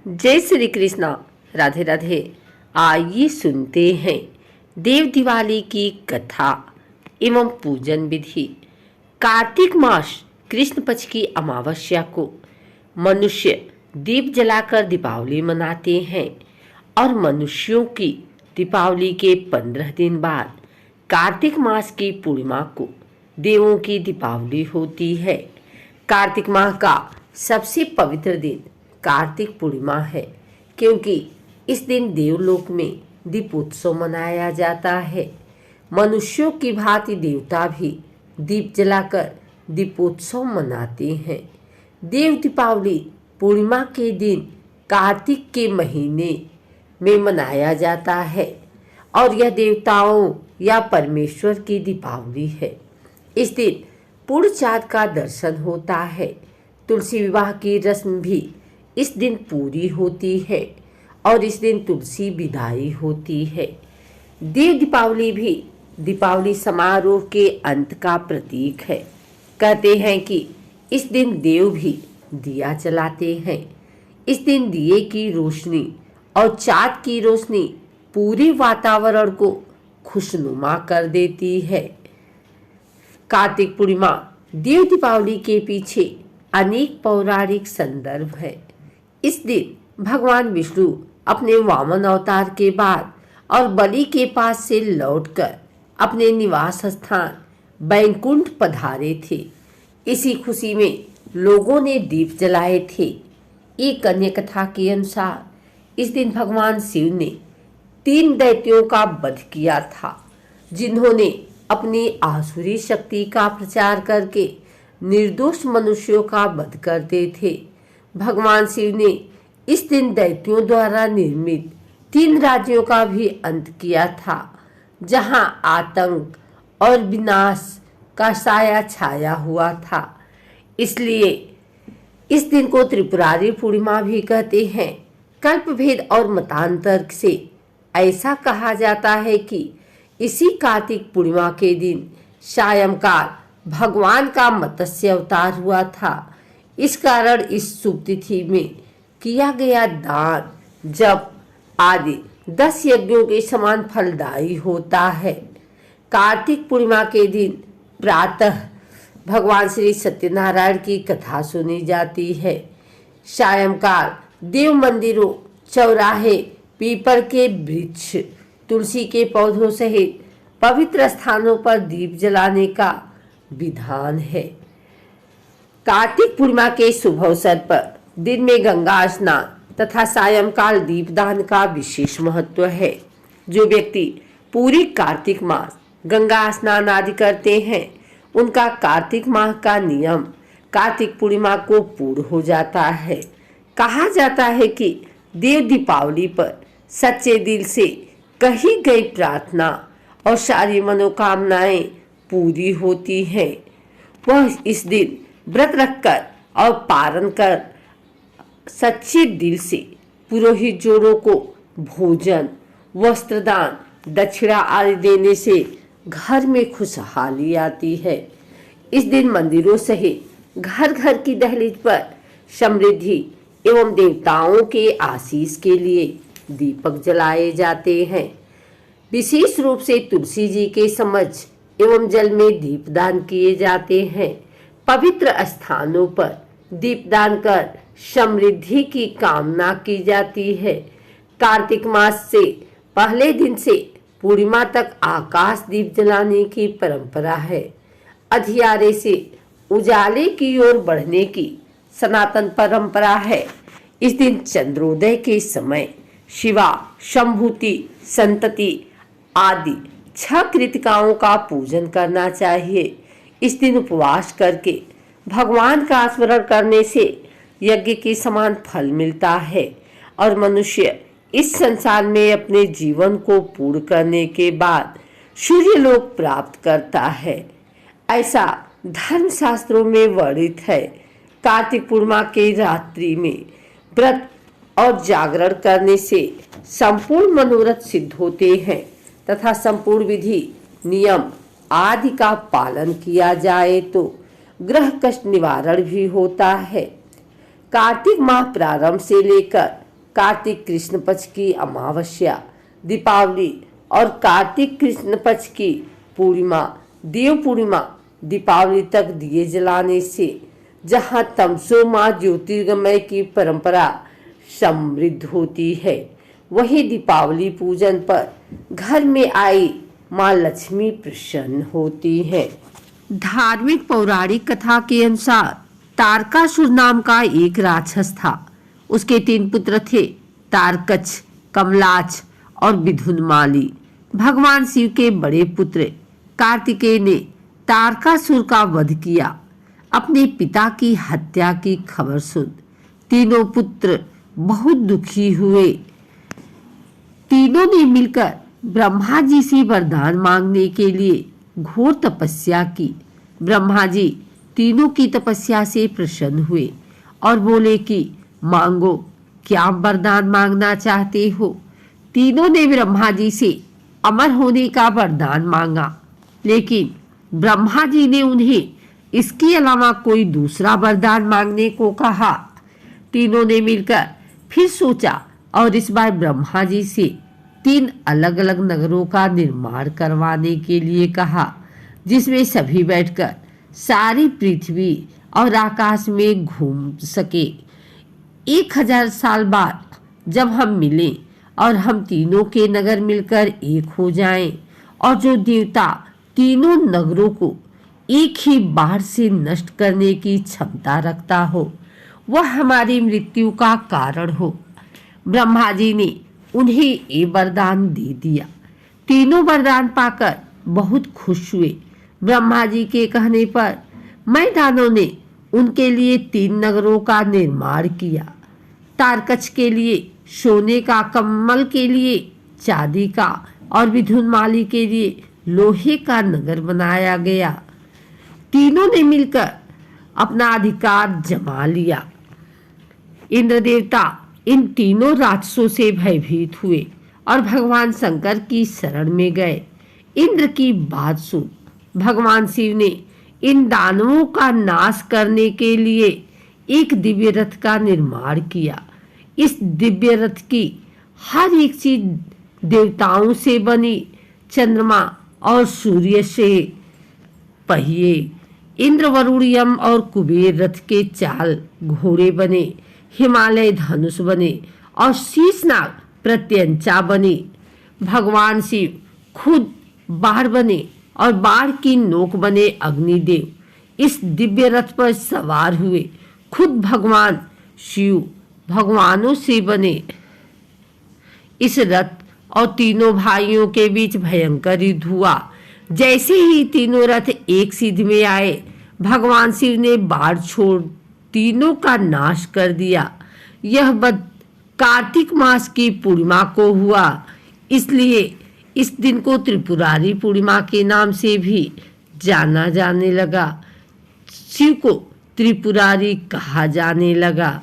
जय श्री कृष्णा। राधे राधे। आइए सुनते हैं देव दिवाली की कथा एवं पूजन विधि। कार्तिक मास कृष्ण पक्ष की अमावस्या को मनुष्य दीप जलाकर दीपावली मनाते हैं और मनुष्यों की दीपावली के 15 दिन बाद कार्तिक मास की पूर्णिमा को देवों की दीपावली होती है। कार्तिक माह का सबसे पवित्र दिन कार्तिक पूर्णिमा है, क्योंकि इस दिन देवलोक में दीपोत्सव मनाया जाता है। मनुष्यों की भांति देवता भी दीप जलाकर दीपोत्सव मनाते हैं। देव दीपावली पूर्णिमा के दिन कार्तिक के महीने में मनाया जाता है और यह देवताओं या परमेश्वर की दीपावली है। इस दिन पूर्ण चाँद का दर्शन होता है। तुलसी विवाह की रस्म भी इस दिन पूरी होती है और इस दिन तुलसी विदाई होती है। देव दीपावली भी दीपावली समारोह के अंत का प्रतीक है। कहते हैं कि इस दिन देव भी दिया जलाते हैं। इस दिन दिए की रोशनी और चाँद की रोशनी पूरे वातावरण को खुशनुमा कर देती है। कार्तिक पूर्णिमा देव दीपावली के पीछे अनेक पौराणिक संदर्भ है। इस दिन भगवान विष्णु अपने वामन अवतार के बाद और बलि के पास से लौटकर अपने निवास स्थान बैकुंठ पधारे थे। इसी खुशी में लोगों ने दीप जलाए थे। एक अन्य कथा के अनुसार इस दिन भगवान शिव ने 3 दैत्यों का वध किया था, जिन्होंने अपनी आसुरी शक्ति का प्रचार करके निर्दोष मनुष्यों का वध करते थे। भगवान शिव ने इस दिन दैत्यों द्वारा निर्मित 3 राज्यों का भी अंत किया था, जहां आतंक और विनाश का साया छाया हुआ था। इसलिए इस दिन को त्रिपुरारी पूर्णिमा भी कहते हैं। कल्पभेद और मतांतर से ऐसा कहा जाता है कि इसी कार्तिक पूर्णिमा के दिन सायंकाल भगवान का मत्स्य अवतार हुआ था। इस कारण इस शुभ तिथि में किया गया दान जप आदि 10 यज्ञों के समान फलदायी होता है। कार्तिक पूर्णिमा के दिन प्रातः भगवान श्री सत्यनारायण की कथा सुनी जाती है। सायंकाल देव मंदिरों, चौराहे, पीपल के वृक्ष, तुलसी के पौधों सहित पवित्र स्थानों पर दीप जलाने का विधान है। कार्तिक पूर्णिमा के शुभ अवसर पर दिन में गंगा स्नान तथा सायंकाल दीपदान का विशेष महत्व है। जो व्यक्ति पूरी कार्तिक मास गंगा स्नान आदि करते हैं, उनका कार्तिक माह का नियम कार्तिक पूर्णिमा को पूर्ण हो जाता है। कहा जाता है कि देव दीपावली पर सच्चे दिल से कही गई प्रार्थना और सारी मनोकामनाएं पूरी होती हैं। वह इस दिन व्रत रखकर और पारण कर सच्चे दिल से पुरोहित जोड़ों को भोजन, वस्त्रदान, दक्षिणा आदि देने से घर में खुशहाली आती है। इस दिन मंदिरों सहित घर घर की दहलीज पर समृद्धि एवं देवताओं के आशीष के लिए दीपक जलाए जाते हैं। विशेष रूप से तुलसी जी के समक्ष एवं जल में दीपदान किए जाते हैं। पवित्र स्थानों पर दीपदान कर समृद्धि की कामना की जाती है। कार्तिक मास से पहले दिन से पूर्णिमा तक आकाश दीप जलाने की परंपरा है। अंधियारे से उजाले की ओर बढ़ने की सनातन परंपरा है। इस दिन चंद्रोदय के समय शिवा, शंभूति, संतति आदि 6 कृतिकाओं का पूजन करना चाहिए। इस दिन उपवास करके भगवान का स्मरण करने से यज्ञ के समान फल मिलता है और मनुष्य इस संसार में अपने जीवन को पूर्ण करने के बाद सूर्य लोक प्राप्त करता है। ऐसा धर्म शास्त्रों में वर्णित है। कार्तिक पूर्णिमा के रात्रि में व्रत और जागरण करने से संपूर्ण मनोरथ सिद्ध होते हैं तथा संपूर्ण विधि, नियम आदि का पालन किया जाए तो ग्रह कष्ट निवारण भी होता है। कार्तिक माह प्रारंभ से लेकर कार्तिक कृष्ण पक्ष की अमावस्या, दीपावली और कार्तिक कृष्ण पक्ष की पूर्णिमा, देव पूर्णिमा, दीपावली तक दिए जलाने से जहाँ तमसो माँ ज्योतिर्गमय की परंपरा समृद्ध होती है, वही दीपावली पूजन पर घर में आई माँ लक्ष्मी प्रसन्न होती है। धार्मिक पौराणिक कथा के अनुसार तारकासुर नाम का एक राक्षस था। उसके 3 पुत्र थे, तारकच, कमलाच और विधुनमाली। भगवान शिव के बड़े पुत्र कार्तिकेय ने तारकासुर का वध किया। अपने पिता की हत्या की खबर सुन तीनों पुत्र बहुत दुखी हुए। तीनों ने मिलकर ब्रह्मा जी से वरदान मांगने के लिए घोर तपस्या की। ब्रह्मा जी तीनों की तपस्या से प्रसन्न हुए और बोले कि मांगो, क्या वरदान मांगना चाहते हो। तीनों ने ब्रह्मा जी से अमर होने का वरदान मांगा, लेकिन ब्रह्मा जी ने उन्हें इसके अलावा कोई दूसरा वरदान मांगने को कहा। तीनों ने मिलकर फिर सोचा और इस बार ब्रह्मा जी से 3 अलग अलग नगरों का निर्माण करवाने के लिए कहा, जिसमें सभी बैठकर सारी पृथ्वी और आकाश में घूम सके। 1000 साल बाद जब हम मिलें और हम तीनों के नगर मिलकर एक हो जाएं, और जो देवता तीनों नगरों को एक ही बार से नष्ट करने की क्षमता रखता हो, वह हमारी मृत्यु का कारण हो। ब्रह्मा जी ने उन्हें ये वरदान दे दिया। तीनों वरदान पाकर बहुत खुश हुए। ब्रह्मा जी के कहने पर मैदानों ने उनके लिए 3 नगरों का निर्माण किया। तारकच के लिए सोने का, कमल के लिए चांदी का और विधुनमाली के लिए लोहे का नगर बनाया गया। तीनों ने मिलकर अपना अधिकार जमा लिया। इंद्र देवता इन तीनों राक्षसों से भयभीत हुए और भगवान शंकर की शरण में गए। इंद्र की बात सुन भगवान शिव ने इन दानवों का नाश करने के लिए एक दिव्य रथ का निर्माण किया। इस दिव्य रथ की हर एक चीज देवताओं से बनी। चंद्रमा और सूर्य से पहिए, इंद्र, वरुण, यम और कुबेर रथ के चाल घोड़े बने, हिमालय धनुष बने और शीशनाग प्रत्यंचा बने। भगवान शिव खुद बाढ़ बने और बाढ़ की नोक बने अग्निदेव। इस दिव्य रथ पर सवार हुए। खुद भगवान शिव भगवानों से बने। इस रथ और तीनों भाइयों के बीच भयंकर युद्ध हुआ। जैसे ही तीनों रथ एक सिद्ध में आए, भगवान शिव ने बाढ़ छोड़ तीनों का नाश कर दिया। यह वध कार्तिक मास की पूर्णिमा को हुआ, इसलिए इस दिन को त्रिपुरारी पूर्णिमा के नाम से भी जाना जाने लगा। शिव को त्रिपुरारी कहा जाने लगा।